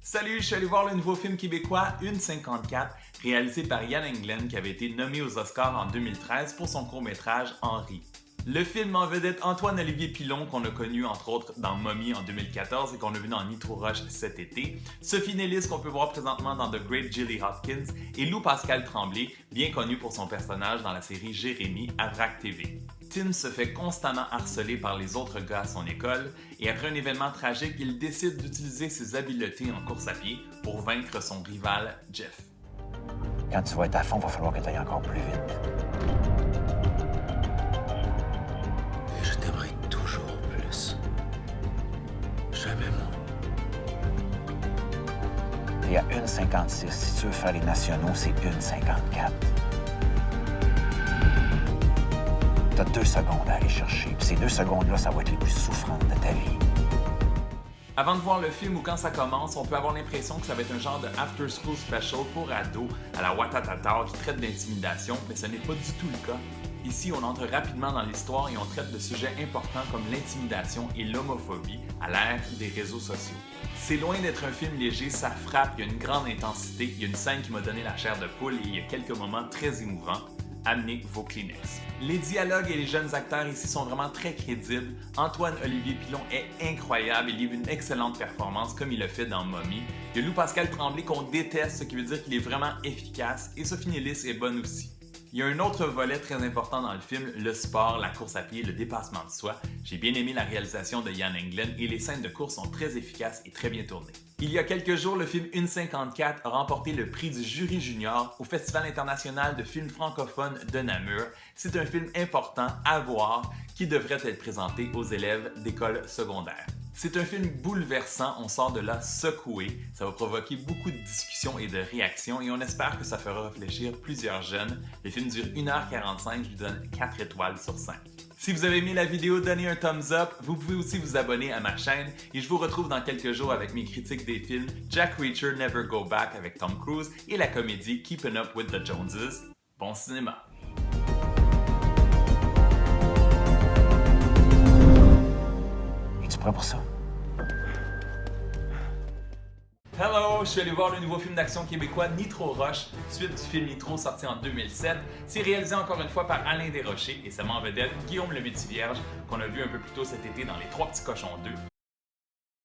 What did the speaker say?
Salut, je suis allé voir le nouveau film québécois 1,54, réalisé par Yann Englund, qui avait été nommé aux Oscars en 2013 pour son court-métrage Henri. Le film en vedette Antoine-Olivier Pilon, qu'on a connu entre autres dans Mommy en 2014 et qu'on a vu dans Nitro Rush cet été, Sophie Nellis, qu'on peut voir présentement dans The Great Jilly Hopkins, et Lou Pascal Tremblay, bien connu pour son personnage dans la série Jérémy à VRAC TV. Tim se fait constamment harceler par les autres gars à son école et après un événement tragique, il décide d'utiliser ses habiletés en course à pied pour vaincre son rival Jeff. Quand tu vas être à fond, il va falloir que tu ailles encore plus vite. Je t'aimerai toujours plus. Jamais moins. Il y a 1,56. Si tu veux faire les nationaux, c'est 1,54. T'as 2 secondes à aller chercher, puis ces 2 secondes-là, ça va être les plus souffrantes de ta vie. Avant de voir le film ou quand ça commence, on peut avoir l'impression que ça va être un genre de after-school special pour ados à la Watatata qui traite d'intimidation, mais ce n'est pas du tout le cas. Ici, on entre rapidement dans l'histoire et on traite de sujets importants comme l'intimidation et l'homophobie à l'ère des réseaux sociaux. C'est loin d'être un film léger, ça frappe, il y a une grande intensité, il y a une scène qui m'a donné la chair de poule et il y a quelques moments très émouvants. Amenez vos Kleenex. Les dialogues et les jeunes acteurs ici sont vraiment très crédibles. Antoine-Olivier Pilon est incroyable, il livre une excellente performance comme il l'a fait dans Mommy. Il y a Lou Pascal Tremblay qu'on déteste, ce qui veut dire qu'il est vraiment efficace, et Sophie Nellis est bonne aussi. Il y a un autre volet très important dans le film, le sport, la course à pied, le dépassement de soi. J'ai bien aimé la réalisation de Yann Englund et les scènes de course sont très efficaces et très bien tournées. Il y a quelques jours, le film 1,54 a remporté le prix du jury junior au Festival international de films francophones de Namur. C'est un film important à voir qui devrait être présenté aux élèves d'école secondaire. C'est un film bouleversant, on sort de là secoué, ça va provoquer beaucoup de discussions et de réactions et on espère que ça fera réfléchir plusieurs jeunes. Le film dure 1h45, je lui donne 4 étoiles sur 5. Si vous avez aimé la vidéo, donnez un thumbs up, vous pouvez aussi vous abonner à ma chaîne et je vous retrouve dans quelques jours avec mes critiques des films Jack Reacher Never Go Back avec Tom Cruise et la comédie Keeping Up with the Joneses. Bon cinéma! Es-tu prêt pour ça? Hello, je suis allé voir le nouveau film d'action québécois Nitro Rush, suite du film Nitro sorti en 2007. C'est réalisé encore une fois par Alain Desrochers et ça met en vedette Guillaume le Métivierge qu'on a vu un peu plus tôt cet été dans Les Trois Petits Cochons 2.